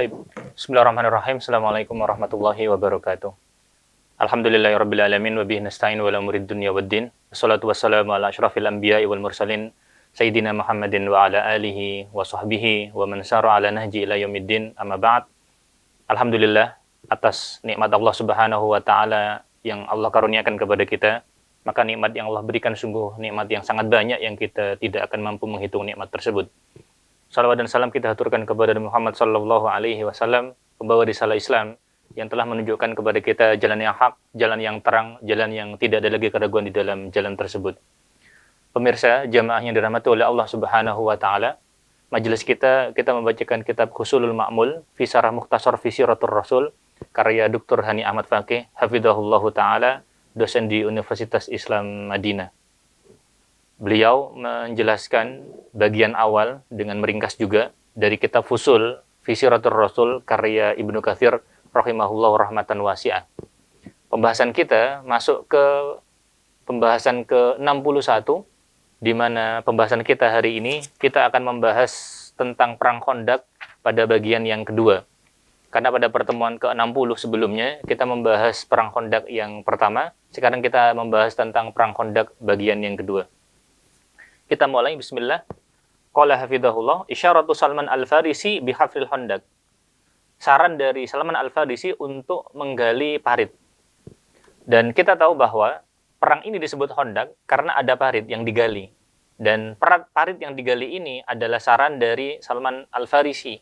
Baik. Bismillahirrahmanirrahim. Assalamualaikum warahmatullahi wabarakatuh. Alhamdulillahirabbil alamin wa bihi nasta'in wa la umurid dunya waddin. Wassalatu wassalamu ala asyrafil anbiya'i wal mursalin sayyidina Muhammadin wa ala alihi wa sahbihi wa man sara ala nahji ila yaumiddin. Amma ba'd. Alhamdulillah atas nikmat Allah Subhanahu wa taala yang Allah karuniakan kepada kita, maka nikmat yang Allah berikan sungguh nikmat yang sangat banyak yang kita tidak akan mampu menghitung nikmat tersebut. Salawat dan salam kita haturkan kepada Muhammad sallallahu alaihi wasallam, pembawa risalah Islam yang telah menunjukkan kepada kita jalan yang hak, jalan yang terang, jalan yang tidak ada lagi keraguan di dalam jalan tersebut. Pemirsa, jamaah yang dirahmati oleh Allah Subhanahu wa taala, majelis kita membacakan kitab Husulul Ma'mul fi Syarah Mukhtasar fi Siratur Rasul karya Dr. Hani Ahmad Faqih hafizahullahu taala, dosen di Universitas Islam Madinah. Beliau menjelaskan bagian awal dengan meringkas juga dari kitab Fusul fi Siratur Rasul karya Ibnu Katsir rahimahullahu rahmatan wasi'ah. Pembahasan kita masuk ke pembahasan ke-61, di mana pembahasan kita hari ini kita akan membahas tentang perang Khandaq pada bagian yang kedua. Karena pada pertemuan ke-60 sebelumnya kita membahas perang Khandaq yang pertama, sekarang kita membahas tentang perang Khandaq bagian yang kedua. Kita mulai, bismillah. Qala hafidhahullah, isyaratu Salman Al-Farisi bihafril Khandaq. Saran dari Salman Al-Farisi untuk menggali parit. Dan kita tahu bahwa perang ini disebut Khandaq karena ada parit yang digali. Dan parit yang digali ini adalah saran dari Salman Al-Farisi.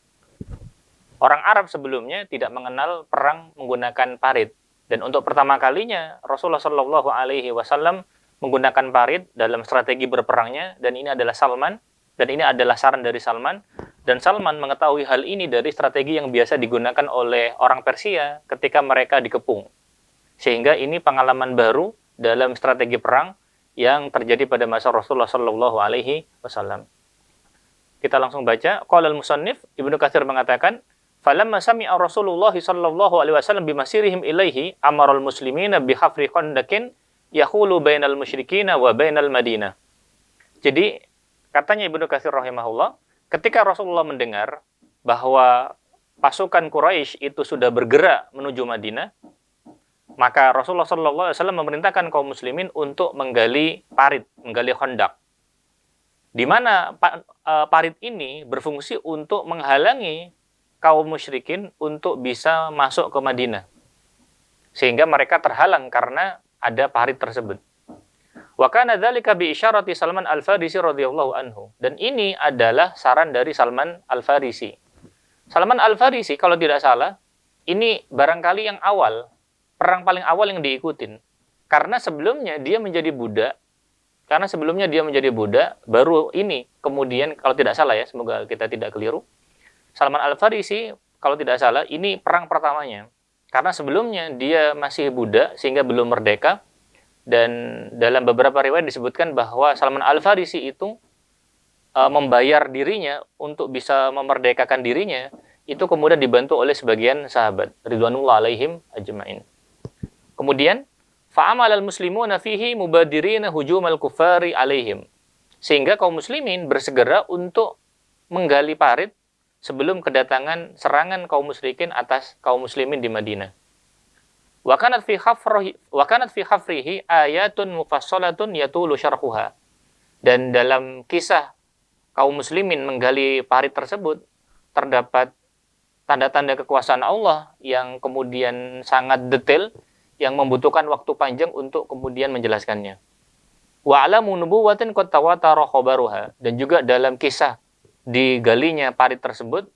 Orang Arab sebelumnya tidak mengenal perang menggunakan parit. Dan untuk pertama kalinya Rasulullah Shallallahu Alaihi Wasallam menggunakan parit dalam strategi berperangnya, dan ini adalah Salman, dan ini adalah saran dari Salman. Dan Salman mengetahui hal ini dari strategi yang biasa digunakan oleh orang Persia ketika mereka dikepung. Sehingga ini pengalaman baru dalam strategi perang yang terjadi pada masa Rasulullah Shallallahu Alaihi Wasallam. Kita langsung baca. Qala al-musannif, Ibnu Katsir mengatakan, falamma sami'a Rasulullah sallallahu alaihi wasallam bimasirihim ilaihi amarul muslimina bihafri khandaqin yahulu bainal musyrikina wa bainal Madinah. Jadi, katanya Ibnu Katsir rahimahullah, ketika Rasulullah mendengar bahwa pasukan Quraisy itu sudah bergerak menuju Madinah, maka Rasulullah sallallahu alaihi wasallam memerintahkan kaum muslimin untuk menggali parit, menggali Khandaq. Di mana parit ini berfungsi untuk menghalangi kaum musyrikin untuk bisa masuk ke Madinah. Sehingga mereka terhalang karena ada parit tersebut. Wa kana dzalika bi isyarati Salman Al-Farisi radhiyallahu anhu. Dan ini adalah saran dari Salman Al-Farisi. Salman Al-Farisi kalau tidak salah, ini barangkali yang awal, perang paling awal yang diikutin. Karena sebelumnya dia menjadi budak. Baru ini kemudian kalau tidak salah ya, semoga kita tidak keliru. Salman Al-Farisi kalau tidak salah ini perang pertamanya. Karena sebelumnya dia masih budak sehingga belum merdeka, dan dalam beberapa riwayat disebutkan bahwa Salman Al-Farisi itu membayar dirinya untuk bisa memerdekakan dirinya, itu kemudian dibantu oleh sebagian sahabat ridwanullah alaihim ajma'in. Kemudian fa'amal al-muslimuna fihi mubadirina hujumal kufari alaihim. Sehingga kaum muslimin bersegera untuk menggali parit sebelum kedatangan serangan kaum musyrikin atas kaum muslimin di Madinah. Wa kanat fi khafrihi ayatun mufassalatun yatulu syarhuha. Dan dalam kisah kaum muslimin menggali parit tersebut terdapat tanda-tanda kekuasaan Allah yang kemudian sangat detail, yang membutuhkan waktu panjang untuk kemudian menjelaskannya. Wa alamu nubuwatin qad tawatara khabaruha. Dan juga dalam kisah digalinya parit tersebut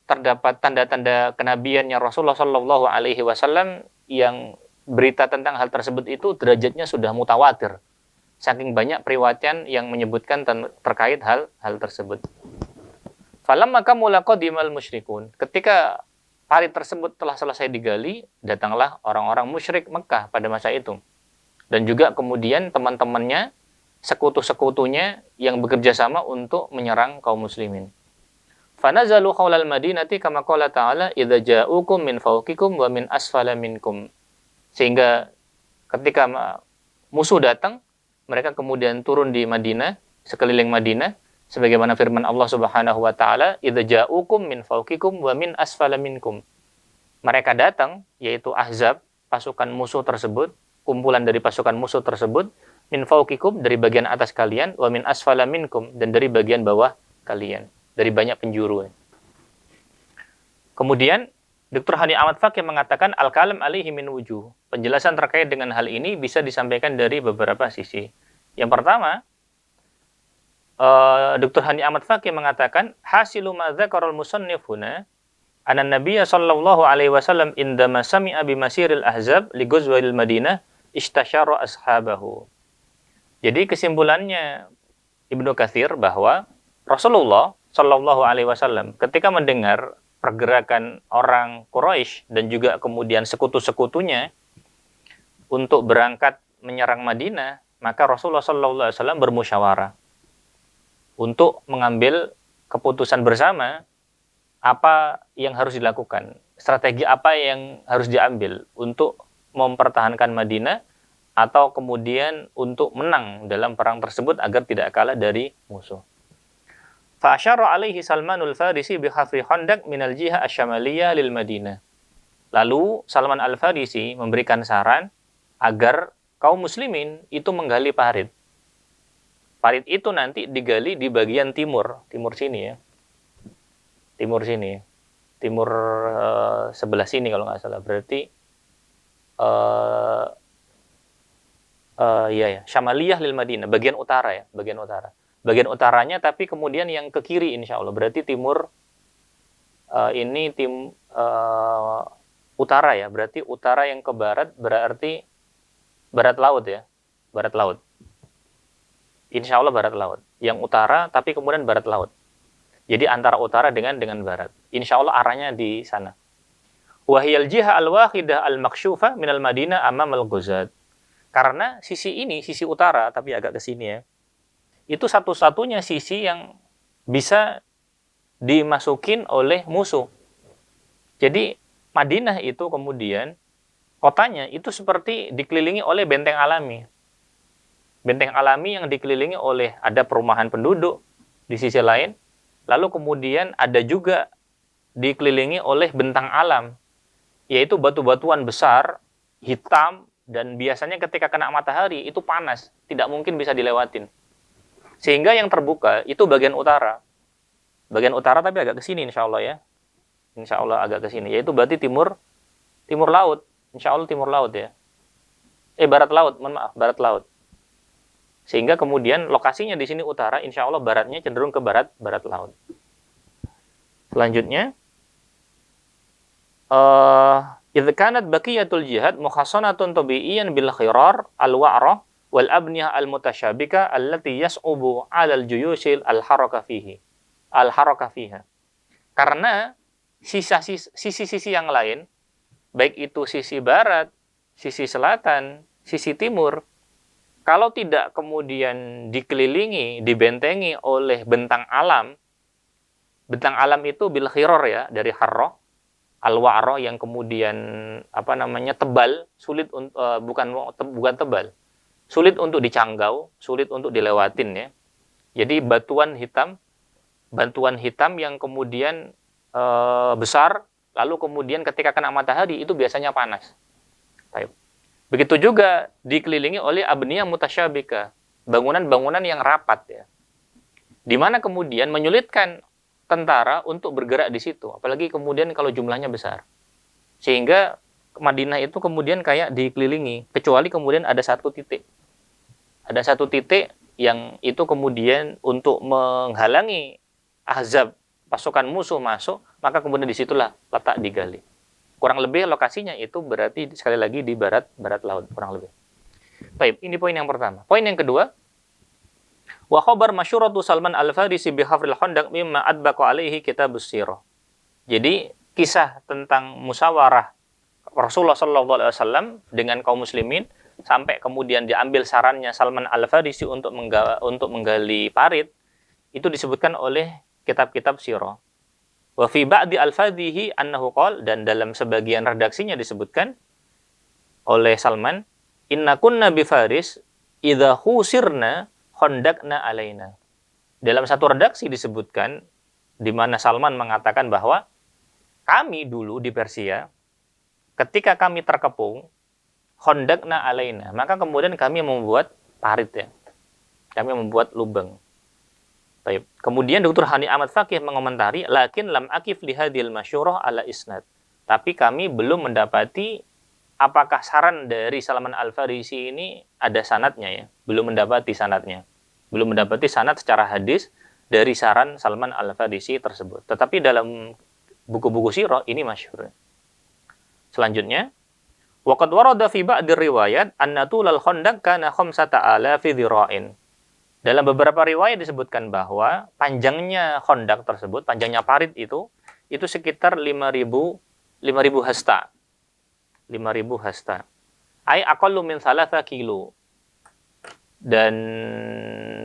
terdapat tanda-tanda kenabiannya Rasulullah Shallallahu Alaihi Wasallam, yang berita tentang hal tersebut itu derajatnya sudah mutawatir, saking banyak periwayatan yang menyebutkan terkait hal tersebut. Falamma kamula qadimal musyrikun, ketika parit tersebut telah selesai digali, datanglah orang-orang musyrik Mekah pada masa itu, dan juga kemudian teman-temannya, sekutu-sekutunya yang bekerja sama untuk menyerang kaum muslimin. Fanazalu qaulal madinati kama qala ta'ala idza ja'ukum min fawqikum wa min asfala minkum. Sehingga ketika musuh datang, mereka kemudian turun di Madinah, sekeliling Madinah, Sebagaimana firman Allah Subhanahu wa taala, "Idza ja'ukum min fawqikum wa min asfala minkum." Mereka datang, yaitu Ahzab, pasukan musuh tersebut, kumpulan dari pasukan musuh tersebut, min fawqikum, dari bagian atas kalian, wa min asfala minkum, dan dari bagian bawah kalian, dari banyak penjuru. Kemudian Dr. Hani Ahmad Fakih mengatakan al-kalam alaihi min wujuh. Penjelasan terkait dengan hal ini bisa disampaikan dari beberapa sisi. Yang pertama, Dr. Hani Ahmad Fakih mengatakan hasilu ma dzakarul musannifuna anna nabiyya sallallahu alaihi wasallam indama sami'a bimasiril ahzab li ghazwil madinah istasyara ashabahu. Jadi kesimpulannya Ibnu Katsir bahwa Rasulullah sallallahu alaihi wasallam ketika mendengar pergerakan orang Quraisy dan juga kemudian sekutu-sekutunya untuk berangkat menyerang Madinah, maka Rasulullah sallallahu alaihi wasallam bermusyawarah untuk mengambil keputusan bersama apa yang harus dilakukan, strategi apa yang harus diambil untuk mempertahankan Madinah atau kemudian untuk menang dalam perang tersebut agar tidak kalah dari musuh. Fa'asyara alaihi Salmanul Farisi bihafri khandaq minal jiha asyamaliyah lil Madinah. Lalu Salman Al-Farisi memberikan saran agar kaum muslimin itu menggali parit. Parit itu nanti digali di bagian timur sini ya. Timur sini. Timur sebelah sini kalau nggak salah. Berarti Syamaliyah lil Madinah, bagian utara ya, bagian utara. Bagian utaranya tapi kemudian yang ke kiri insya Allah. Berarti timur ini utara ya. Berarti utara yang ke barat berarti barat laut ya. Barat laut. Insya Allah barat laut. Yang utara tapi kemudian barat laut. Jadi antara utara dengan barat. Insya Allah arahnya di sana. Wahiyal jiha al-wahidah al-makshufa minal Madinah amam al-Ghuzad. Karena sisi ini, sisi utara, tapi agak ke sini ya. Itu satu-satunya sisi yang bisa dimasukin oleh musuh. Jadi Madinah itu kemudian kotanya itu seperti dikelilingi oleh benteng alami. Benteng alami yang dikelilingi oleh ada perumahan penduduk di sisi lain, lalu kemudian ada juga dikelilingi oleh bentang alam, yaitu batu-batuan besar, hitam, dan biasanya ketika kena matahari itu panas, tidak mungkin bisa dilewatin. Sehingga yang terbuka itu bagian utara. Bagian utara tapi agak ke sini insya Allah ya. Insya Allah agak ke sini. Yaitu berarti timur laut. Insya Allah timur laut ya. Barat laut, mohon maaf, barat laut. Sehingga kemudian lokasinya di sini utara, insya Allah baratnya cenderung ke barat laut. Selanjutnya, idh kanat baqiyatul jihad mukhassanatun tabi'iyan bil khirar al-wa'rah wal abniyah al-mutasyabika allati yas'ubu 'alal juyushil al-haraka fiha. Karena sisi-sisi yang lain, baik itu sisi barat, sisi selatan, sisi timur, kalau tidak kemudian dikelilingi, dibentengi oleh bentang alam itu bil khirar ya, dari harrah, al-wa'rah yang kemudian tebal, sulit bukan tebal. Sulit untuk dicanggau, sulit untuk dilewatin ya. Jadi batuan hitam yang kemudian besar, lalu kemudian ketika kena matahari itu biasanya panas. Baik. Begitu juga dikelilingi oleh abniyah mutasyabika, bangunan-bangunan yang rapat ya. Di mana kemudian menyulitkan tentara untuk bergerak di situ, apalagi kemudian kalau jumlahnya besar. Sehingga Madinah itu kemudian kayak dikelilingi, kecuali kemudian ada satu titik. Ada satu titik yang itu kemudian untuk menghalangi Ahzab, pasukan musuh masuk, maka kemudian disitulah letak digali. Kurang lebih lokasinya itu berarti sekali lagi di barat laut, kurang lebih. Baik, ini poin yang pertama. Poin yang kedua, wa khabar masyuratu Salman Al-Farisi bihafril khandaq mimma adbaqa alaihi kitabus sirah. Jadi kisah tentang musyawarah Rasulullah SAW dengan kaum muslimin sampai kemudian diambil sarannya Salman Al-Farisi untuk menggali parit, itu disebutkan oleh kitab-kitab sirah. Wa fi ba'di al-fadhihi annahu qala, dan dalam sebagian redaksinya disebutkan oleh Salman, inna kunna bi Faris idza khusirna khandaqna alaina. dalam satu redaksi disebutkan di mana Salman mengatakan bahwa kami dulu di Persia ketika kami terkepung khondakna alaina, maka kemudian kami membuat parit ya. Kami membuat lubang. Baik. Kemudian Dr. Hani Ahmad Fakih mengomentari, lakin lam akif lihadil masyurah ala isnad. Tapi kami belum mendapati apakah saran dari Salman Al-Farisi ini ada sanadnya ya. Belum mendapati sanadnya. Belum mendapati sanad secara hadis dari saran Salman Al-Farisi tersebut. Tetapi dalam buku-buku sirah ini masyhur. Selanjutnya, waqad warada fi ba'dir riwayat anna tulal khandaq kana 5,000 dhira'in. Dalam beberapa riwayat disebutkan bahwa panjangnya khandaq tersebut, panjangnya parit itu sekitar 5.000 hasta. 5.000 hasta. Ai aqallu min 3 kilo. Dan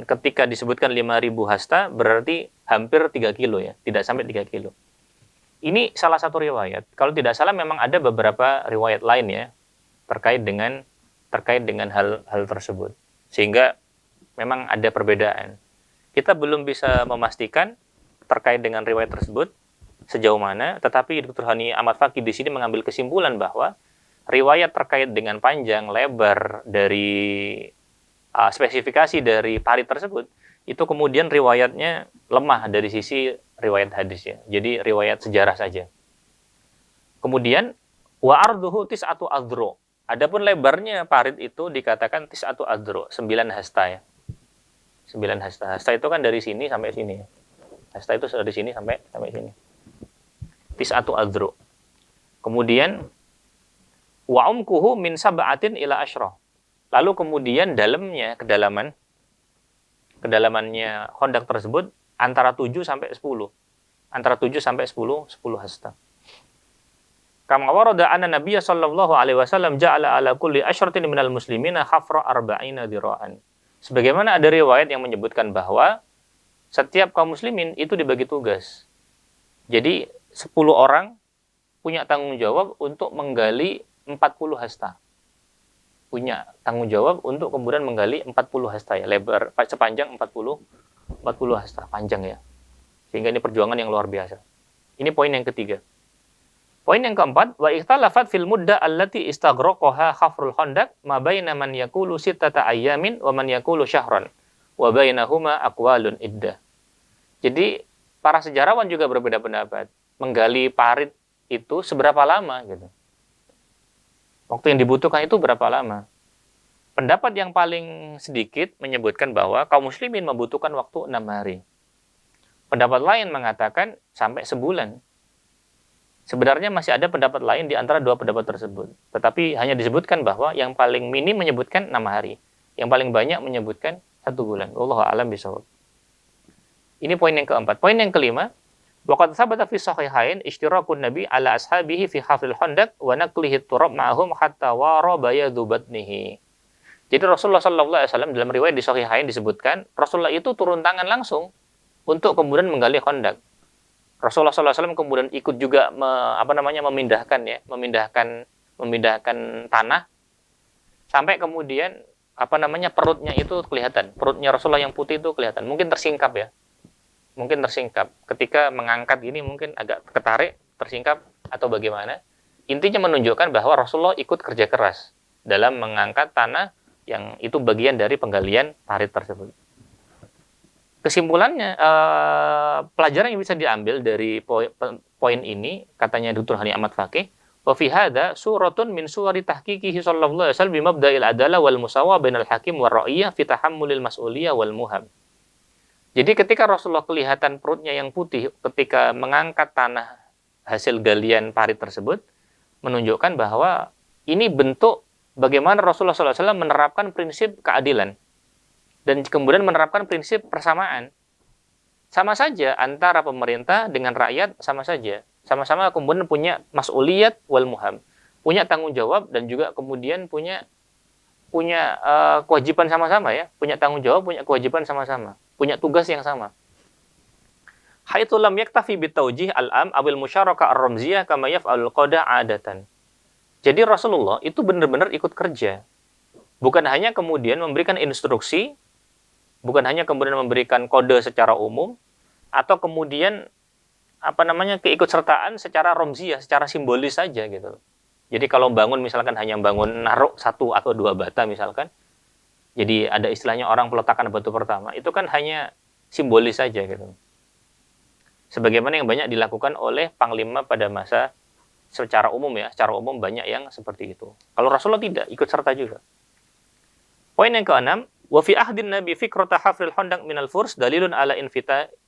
ketika disebutkan 5.000 hasta berarti hampir 3 kilo ya, tidak sampai 3 kilo. Ini salah satu riwayat. Kalau tidak salah memang ada beberapa riwayat lain ya terkait dengan hal tersebut. Sehingga memang ada perbedaan. Kita belum bisa memastikan terkait dengan riwayat tersebut sejauh mana, tetapi Dr. Hani Ahmad Fakih di sini mengambil kesimpulan bahwa riwayat terkait dengan panjang lebar dari spesifikasi dari parit tersebut itu kemudian riwayatnya lemah dari sisi riwayat hadis ya. Jadi riwayat sejarah saja. Kemudian wa arduhu tis'atu adro. Adapun lebarnya parit itu dikatakan tis'atu adro, 9 hasta ya. 9 hasta. Hasta itu kan dari sini sampai sini. Hasta itu dari sini sampai sini. Tis'atu adro. Kemudian wa umkuhu min sab'atin ila asyra. Lalu kemudian kedalamannya khandaq tersebut antara 7 sampai 10. Antara 7 sampai 10 hasta. Kama warada anna Nabiy sallallahu alaihi wasallam ja'ala ala kulli asyratin minal muslimina khafra arba'ina dhira'an. Sebagaimana ada riwayat yang menyebutkan bahwa setiap kaum muslimin itu dibagi tugas. Jadi 10 orang punya tanggung jawab untuk menggali 40 hasta. Punya tanggung jawab untuk kemudian menggali 40 hasta ya, lebar sepanjang 40 hasta, panjang ya. Sehingga ini perjuangan yang luar biasa. Ini poin yang ketiga. Poin yang keempat, wa ikhtalafat fil mudda allati istaghraqaha khafrul khandaq ma baina man yaqulu sittata ayyamin wa man yaqulu syahran wa bainahuma aqwalun iddah. Jadi para sejarawan juga berbeda pendapat. Menggali parit itu seberapa lama gitu. Waktu yang dibutuhkan itu berapa lama? Pendapat yang paling sedikit menyebutkan bahwa kaum muslimin membutuhkan waktu 6 hari. Pendapat lain mengatakan sampai sebulan. Sebenarnya masih ada pendapat lain di antara dua pendapat tersebut. Tetapi hanya disebutkan bahwa yang paling minim menyebutkan 6 hari. Yang paling banyak menyebutkan 1 bulan. Wallahu a'lam bishawab. Ini poin yang keempat. Poin yang kelima, waqad thabata fi sahihain ishtirakun nabi ala ashabihi fi hafril khandaq wa naqlihi turab ma'ahum hatta wara bayadu batnihi. Jadi Rasulullah sallallahu alaihi wasallam dalam riwayat di sahihain disebutkan Rasulullah itu turun tangan langsung untuk kemudian menggali khandaq. Rasulullah sallallahu alaihi wasallam kemudian ikut juga memindahkan tanah sampai kemudian perutnya itu kelihatan. Perutnya Rasulullah yang putih itu kelihatan. Mungkin tersingkap ya. Mungkin tersingkap. Ketika mengangkat ini mungkin agak ketarik, tersingkap atau bagaimana. Intinya menunjukkan bahwa Rasulullah ikut kerja keras dalam mengangkat tanah yang itu bagian dari penggalian parit tersebut. Kesimpulannya, pelajaran yang bisa diambil dari poin ini, katanya Dr. Hani Ahmad Fakih, wa fi hadza suratun min suwari tahqiqihi sallallahu alaihi wasallam bi mabda'il adalah wal musawah bainal hakim war ra'iyah fi tahammulil mas'uliyah wal muham. Jadi ketika Rasulullah kelihatan perutnya yang putih ketika mengangkat tanah hasil galian parit tersebut, menunjukkan bahwa ini bentuk bagaimana Rasulullah SAW menerapkan prinsip keadilan dan kemudian menerapkan prinsip persamaan. Sama saja antara pemerintah dengan rakyat, sama saja. Sama-sama kemudian punya mas'uliyat wal muham. Punya tanggung jawab dan juga kemudian punya kewajiban sama-sama ya. Punya tanggung jawab, punya kewajiban sama-sama. Punya tugas yang sama. Haitsu lam yaktafi bitawjih al-am awil musyarakah ar-ramziyah kama yaf'alul qada' adatan. Jadi Rasulullah itu benar-benar ikut kerja. Bukan hanya kemudian memberikan instruksi Bukan hanya kemudian memberikan kode secara umum atau kemudian keikutsertaan secara romziyah, secara simbolis saja gitu. Jadi kalau bangun misalkan hanya bangun naruh satu atau dua bata misalkan, jadi ada istilahnya orang peletakan batu pertama, itu kan hanya simbolis saja gitu. Sebagaimana yang banyak dilakukan oleh panglima pada masa secara umum ya, secara umum banyak yang seperti itu. Kalau Rasulullah tidak, ikut serta juga. Poin yang keenam, wa fi ahdin nabi fikrata hafril hondang minal furs dalilun ala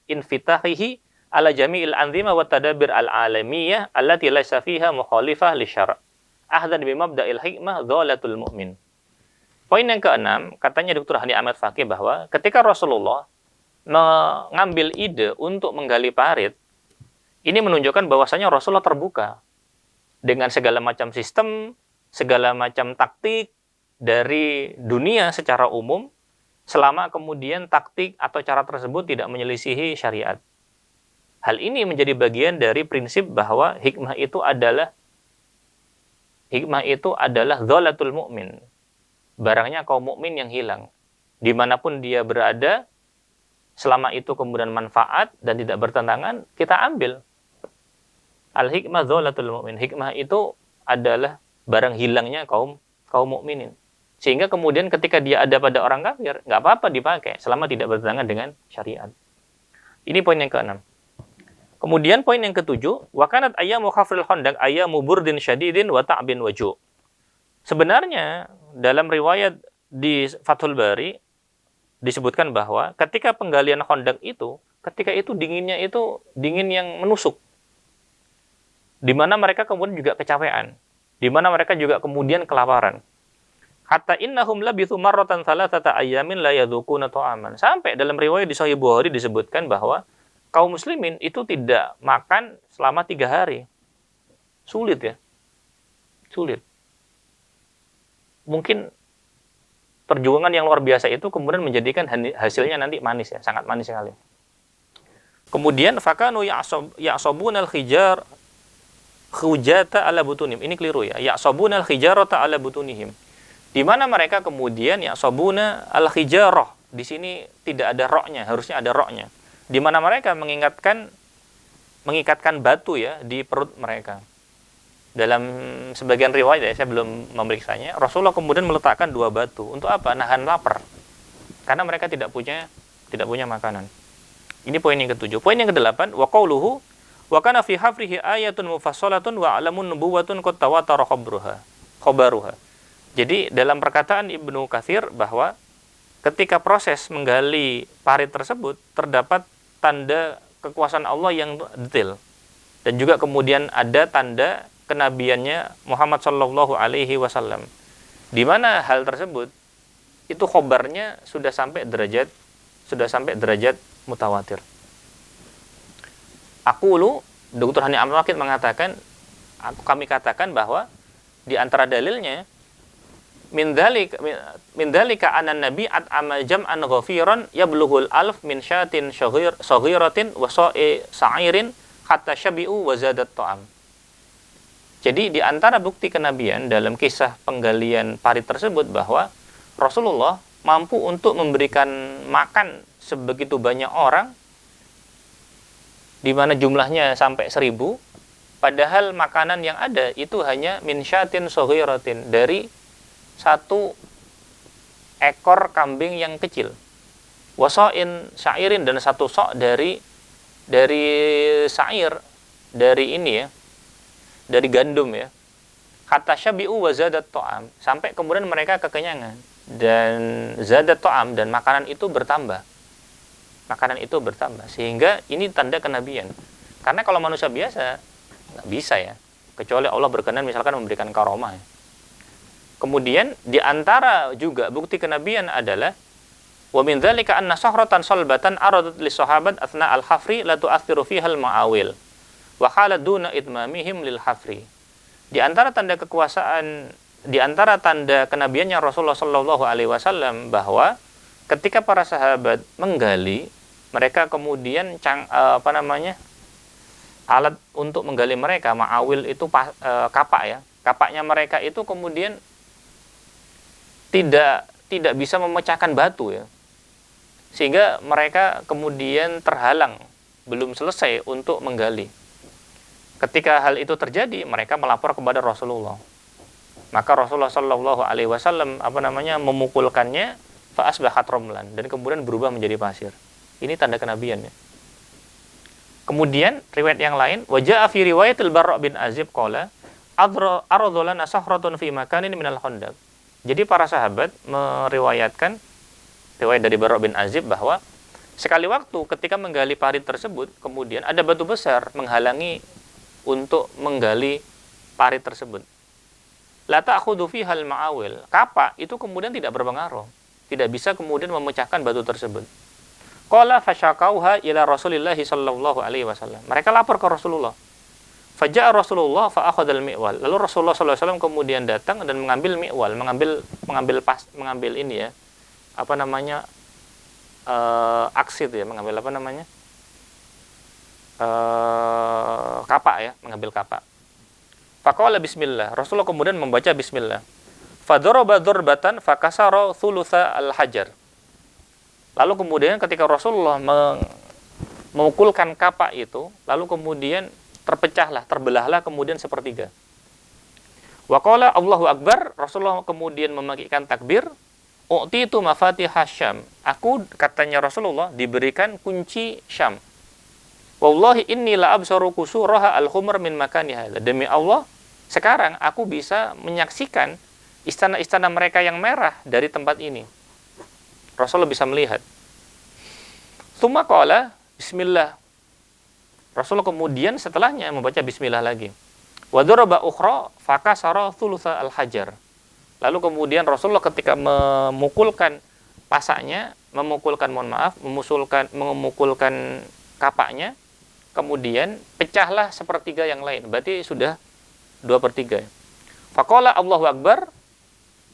infitahihi ala jami'il anzima wa tadabir al-alamiyah allati laysa fiha mukhalifah li syara'. Ahdan bimabda'il hikmah dhalatul mu'min. Poin yang keenam, katanya Dr. Hani Ahmad Fakih bahwa ketika Rasulullah mengambil ide untuk menggali parit, ini menunjukkan bahwasanya Rasulullah terbuka dengan segala macam sistem, segala macam taktik dari dunia secara umum, selama kemudian taktik atau cara tersebut tidak menyelisihi syariat. Hal ini menjadi bagian dari prinsip bahwa hikmah itu adalah dhalatul mu'min, barangnya kaum mukmin yang hilang. Dimanapun dia berada, selama itu kemudian manfaat dan tidak bertentangan, kita ambil. Al-hikmah dhalatul mu'min. Hikmah itu adalah barang hilangnya kaum mukminin. Sehingga kemudian ketika dia ada pada orang kafir, nggak apa-apa dipakai selama tidak bertentangan dengan syariat. Ini poin yang keenam. Kemudian poin yang ketujuh, wa kanat ayyamu khafril khandaq ayyamu burdin syadidin wa ta'bin waju'. Sebenarnya dalam riwayat di Fathul Bari disebutkan bahwa ketika penggalian Khandaq itu, ketika itu dinginnya itu dingin yang menusuk. Di mana mereka kemudian juga kecapean, di mana mereka juga kemudian kelaparan. Hatta innahum labithu marratan thalathata ayyamin la yadhuquna ta'aman. Sampai dalam riwayat di Sahih Bukhari disebutkan bahwa kaum muslimin itu tidak makan selama 3 hari. Sulit ya. Sulit. Mungkin perjuangan yang luar biasa itu kemudian menjadikan hasilnya nanti manis ya, sangat manis sekali. Kemudian fakanu ya'sabuna al-khijar khujata ala butunim. Ini keliru ya. Ya'sabuna al-khijarata ala butunihim. Di mana mereka kemudian ya'sabuna al-khijarah. Di sini tidak ada roknya, harusnya ada roknya. Di mana mereka mengikatkan batu ya di perut mereka. Dalam sebagian riwayat, saya belum memeriksanya, Rasulullah kemudian meletakkan 2 batu. Untuk apa? Nahan lapar. Karena mereka tidak punya makanan. Ini poin yang ketujuh. Poin yang kedelapan, wa qauluhu wa kana fi hafrihi ayatun mufassalatun wa alamun nubuwatun qad tawatara khabaruha. Jadi dalam perkataan Ibnu Katsir bahwa ketika proses menggali parit tersebut terdapat tanda kekuasaan Allah yang detail. Dan juga kemudian ada tanda kenabiannya Muhammad Shallallahu Alaihi Wasallam, di mana hal tersebut itu khobarnya sudah sampai derajat mutawatir. Dr. Hani Ahmad Fakih mengatakan, kami katakan bahwa di antara dalilnya min dzalika anan nabi at'ama jam'an ghafiran yablughul alf min syatin saghiratin wa sa'irin hatta syabi'u wa zadat ta'am. Jadi di antara bukti kenabian dalam kisah penggalian parit tersebut bahwa Rasulullah mampu untuk memberikan makan sebegitu banyak orang, di mana jumlahnya sampai 1000, padahal makanan yang ada itu hanya min syatin saghiratin, dari 1 ekor kambing yang kecil, wasa'in sa'irin, dan 1 sok dari sa'ir, dari ini ya, dari gandum ya. Hatta syabi'u wa zadat ta'am, sampai kemudian mereka kekenyangan, dan zadat ta'am, dan makanan itu bertambah. Sehingga ini tanda kenabian. Karena kalau manusia biasa nggak bisa ya, kecuali Allah berkenan misalkan memberikan karomah ya. Kemudian di antara juga bukti kenabian adalah wa min dzalika anna sahratan salbatan aradat lis sahabat athna al-hafri la tu'athiru fiha al-ma'awil wa khalat duna itmamihim lil hafri. Di antara tanda kekuasaan, di antara tanda kenabiannya Rasulullah sallallahu alaihi wasallam bahwa ketika para sahabat menggali, mereka kemudian alat untuk menggali mereka, ma'awil itu kapak ya. Kapaknya mereka itu kemudian tidak bisa memecahkan batu ya. sehingga mereka kemudian terhalang, belum selesai untuk menggali. Ketika hal itu terjadi, mereka melapor kepada Rasulullah. Maka Rasulullah Shallallahu Alaihi Wasallam memukulkannya, fa asbahat romlan, dan kemudian berubah menjadi pasir. Ini tanda kenabian ya. Kemudian riwayat yang lain, wajah fi riwayatil Barra bin Azib qala aradulana sahratun fi makanin minal khandaq. Jadi para sahabat meriwayatkan riwayat dari Barra bin Azib bahwa sekali waktu ketika menggali parit tersebut, kemudian ada batu besar menghalangi untuk menggali parit tersebut. La ta'khudhu fihal ma'awil. Kapak itu kemudian tidak berpengaruh, tidak bisa kemudian memecahkan batu tersebut. Qala fasyakauha ila Rasulillah sallallahu alaihi wasallam. Mereka lapor ke Rasulullah. Faja'a Rasulullah fa akhadhal mi'wal. Lalu Rasulullah sallallahu alaihi wasallam kemudian datang dan mengambil mi'wal, mengambil ini ya. Apa namanya? Aksit ya, mengambil apa namanya? Kapak ya, mengambil kapak. Faqala bismillah. Rasulullah kemudian membaca bismillah. Fadaraba darbatan fakasara thulutsa al-hajar. Lalu kemudian ketika Rasulullah memukulkan kapak itu, lalu kemudian terbelahlah kemudian sepertiga. Wa qala Allahu Akbar, Rasulullah kemudian memakaikan takbir, u'titu mafatihah Syam. Aku, katanya Rasulullah, diberikan kunci Syam. Wallahi inni la absaru kusuraha al-khumr min makani hadza. Demi Allah, sekarang aku bisa menyaksikan istana-istana mereka yang merah dari tempat ini. Rasulullah bisa melihat. Tsumma qala bismillah. Rasulullah kemudian setelahnya membaca bismillah lagi. Wa daraba ukhra fakasara thulutsa al-hajar. Lalu kemudian Rasulullah ketika memukulkan pasaknya, memukulkan kapaknya, kemudian pecahlah sepertiga yang lain. Berarti sudah 2/3. Faqala Allahu Akbar,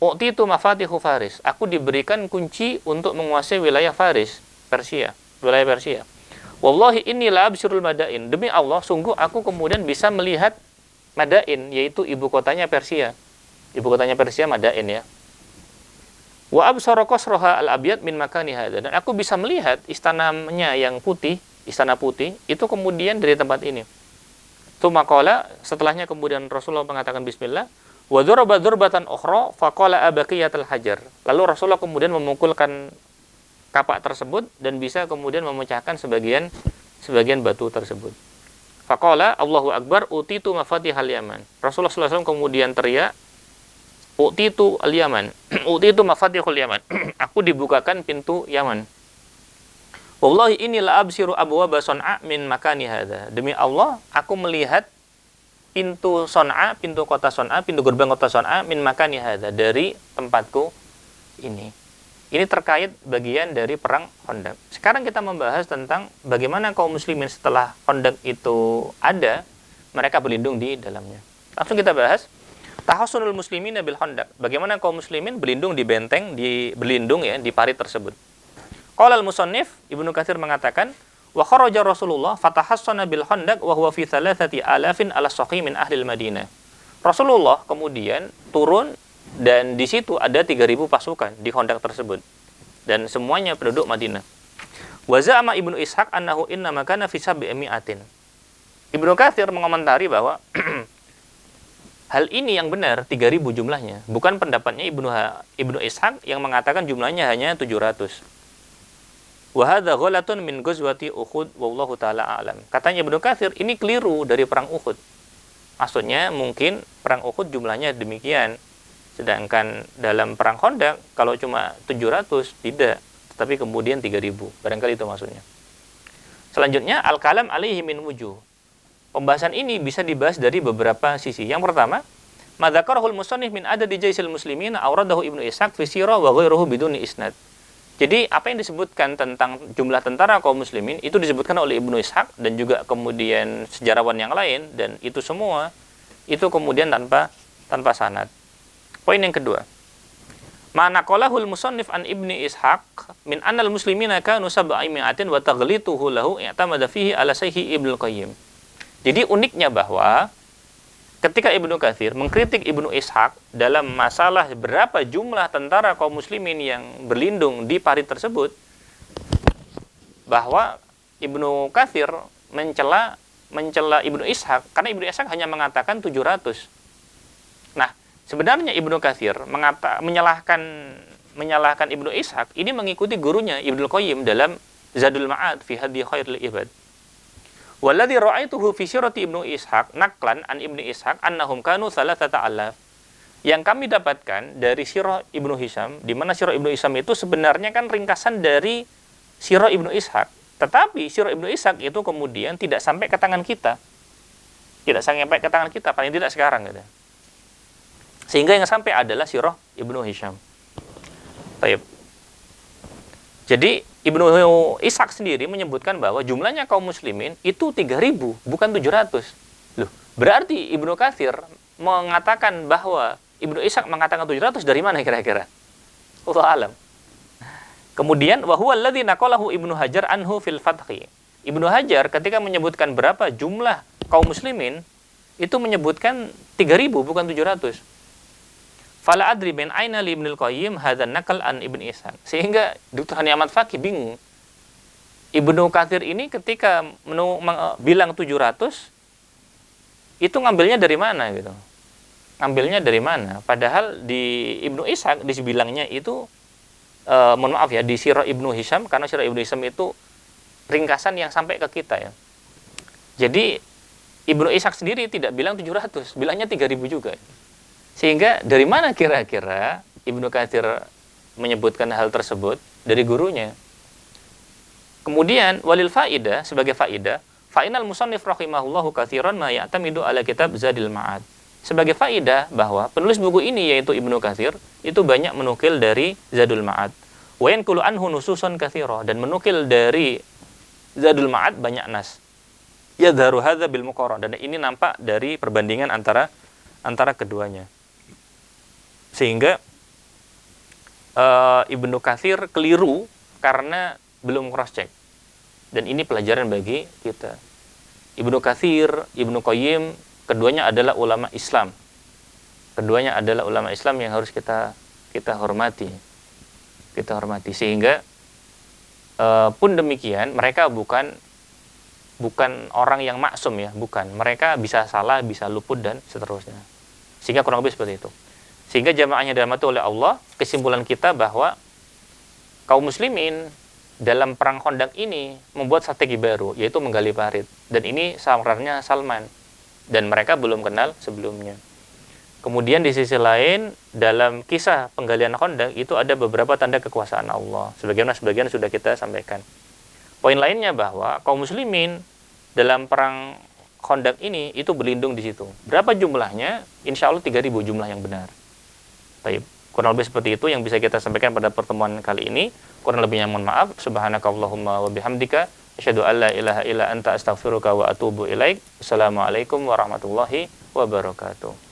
u'titu mafatihu Faris. Aku diberikan kunci untuk menguasai wilayah Faris, Persia, wilayah Persia. Wallahi inni la absirul madain. Demi Allah, sungguh aku kemudian bisa melihat Madain, yaitu ibu kotanya Persia. Ibu kotanya Persia Madain ya. Wa absara qasraha al-abyad min makani hadza. Dan aku bisa melihat istananya yang putih, istana putih, itu kemudian dari tempat ini. Tsumma qala, setelahnya kemudian Rasulullah mengatakan bismillah. Wa daraba darbatan ukhra faqala abaqiyatul hajar. Lalu Rasulullah kemudian memukulkan kapak tersebut dan bisa kemudian memecahkan sebagian batu tersebut. Faqala Allahu Akbar utitu mafatihal yaman. Rasulullah SAW kemudian teriak, utitu al-yaman. Utitu mafatihul yaman. Aku dibukakan pintu Yaman. Wallahi inni la absiru abwaba Son'a min makani hadza. Demi Allah, aku melihat pintu Son'a, pintu kota Son'a, pintu gerbang kota Son'a min makani hadza, dari tempatku ini. Ini terkait bagian dari perang Khandaq. Sekarang kita membahas tentang bagaimana kaum muslimin setelah Khandaq itu ada, mereka berlindung di dalamnya. Langsung kita bahas tahassunul muslimin bil Khandaq. Bagaimana kaum muslimin berlindung di benteng, berlindung ya di parit tersebut. Qala al-musannif, Ibnu Katsir mengatakan, wa kharaja Rasulullah fatahassana bil Khandaq wa huwa fi 3,000 ala saqi min ahli Madinah. Rasulullah kemudian turun dan di situ ada 3.000 pasukan di Khandaq tersebut dan semuanya penduduk Madinah. Wa za'ama Ibnu Ishaq annahu inna makana fi 700. Ibnu Katsir mengomentari bahwa hal ini yang benar 3.000 jumlahnya, bukan pendapatnya Ibnu Ishaq yang mengatakan jumlahnya hanya 700. Wa hadza ghalatun min ghazwati Uhud wallahu taala a'lam. Katanya Ibnu Katsir, ini keliru dari perang Uhud. Maksudnya mungkin perang Uhud jumlahnya demikian. Sedangkan dalam perang Khandaq kalau cuma 700 tidak, tetapi kemudian 3.000. Barangkali itu maksudnya. Selanjutnya al-kalam alaihi min wujuh. Pembahasan ini bisa dibahas dari beberapa sisi. Yang pertama, madzakarahul musannif min adadi jaisil muslimin awradahu Ibnu Ishaq fi sirah wa ghairuhu biduni isnad. Jadi apa yang disebutkan tentang jumlah tentara kaum muslimin itu disebutkan oleh Ibnu Ishaq dan juga kemudian sejarawan yang lain, dan itu semua itu kemudian tanpa sanad. Poin yang kedua, mana qalahul musannif an Ibni Ishaq min annal muslimina kanu 700 wa taghlituhu lahu i'tamada fihi ala sayhi Ibnu Qayyim. Jadi uniknya bahwa ketika Ibnu Katsir mengkritik Ibnu Ishaq dalam masalah berapa jumlah tentara kaum muslimin yang berlindung di parit tersebut, bahwa Ibnu Katsir mencela Ibnu Ishaq karena Ibnu Ishaq hanya mengatakan 700. Nah, sebenarnya Ibnu Katsir menyalahkan Ibnu Ishaq ini mengikuti gurunya Ibnu Qayyim dalam Zadul Ma'ad fi Hadi Khairil Ibad. Walladzi ra'aituhu fi sirati Ibnu Ishaq naqlan an Ibnu Ishaq annahum kanu 3,000. Yang kami dapatkan dari Sirah Ibnu Hisham, di mana Sirah Ibnu Hisham itu sebenarnya kan ringkasan dari Sirah Ibnu Ishaq. Tetapi Sirah Ibnu Ishaq itu kemudian tidak sampai ke tangan kita. Tidak sampai ke tangan kita, paling tidak sekarang gitu. Sehingga yang sampai adalah Sirah Ibnu Hisham. Baik. Jadi Ibnu Ishaq sendiri menyebutkan bahwa jumlahnya kaum muslimin itu 3.000, bukan 700. Loh, berarti Ibnu Katsir mengatakan bahwa Ibnu Ishaq mengatakan 700 dari mana kira-kira? Wallahu alam. Kemudian wa huwa alladzi naqalahu Ibnu Hajar anhu fil Fathhi. Ibnu Hajar ketika menyebutkan berapa jumlah kaum muslimin itu menyebutkan 3.000 bukan 700. Fala adri min aina li Ibnu Qayyim hadzal naqal an Ibnu Ishaq. Sehingga Dr. Hani Ahmad Fakih bingung. Ibnu Katsir ini ketika bilang 700 itu ngambilnya dari mana gitu? Ngambilnya dari mana? Padahal di Ibnu Ishaq dibilangnya itu mohon maaf ya, di Sirah Ibnu Hisham, karena Sirah Ibnu Hisham itu ringkasan yang sampai ke kita ya. Jadi Ibnu Ishaq sendiri tidak bilang 700, bilangnya 3.000 juga. Sehingga dari mana kira-kira Ibnu Katsir menyebutkan hal tersebut? Dari gurunya. Kemudian walil faidah, sebagai faidah, fa'inal musannif rahimahullahu katsiran ma ya'tamidu ala kitab Zadil Ma'ad. Sebagai faidah bahwa penulis buku ini yaitu Ibnu Katsir itu banyak menukil dari Zadul Ma'ad. Wa yanqulu anhu nususan katsira, dan menukil dari Zadul Ma'ad banyak nas. Yadharu hadza bil muqarrah, dan ini nampak dari perbandingan antara keduanya. Sehingga Ibnu Katsir keliru karena belum cross check. Dan ini pelajaran bagi kita. Ibnu Katsir, Ibnu Qayyim, keduanya adalah ulama Islam. Keduanya adalah ulama Islam yang harus kita hormati. Kita hormati. Sehingga pun demikian, mereka bukan orang yang maksum ya, bukan. Mereka bisa salah, bisa luput dan seterusnya. Sehingga kurang lebih seperti itu. Sehingga jamaahnya dirahmati oleh Allah, kesimpulan kita bahwa kaum muslimin dalam perang Khandaq ini membuat strategi baru, yaitu menggali parit. Dan ini sarannya Salman. Dan mereka belum kenal sebelumnya. Kemudian di sisi lain, dalam kisah penggalian Khandaq itu ada beberapa tanda kekuasaan Allah. Sebagian sudah kita sampaikan. Poin lainnya bahwa kaum muslimin dalam perang Khandaq ini itu berlindung di situ. Berapa jumlahnya? Insya Allah 3.000 jumlah yang benar. Baik. Kurang lebih seperti itu yang bisa kita sampaikan pada pertemuan kali ini. Kurang lebihnya mohon maaf. Subhanakallahumma wa bihamdika asyhadu an la ilaha illa anta astaghfiruka wa atubu ilaik. Assalamualaikum warahmatullahi wabarakatuh.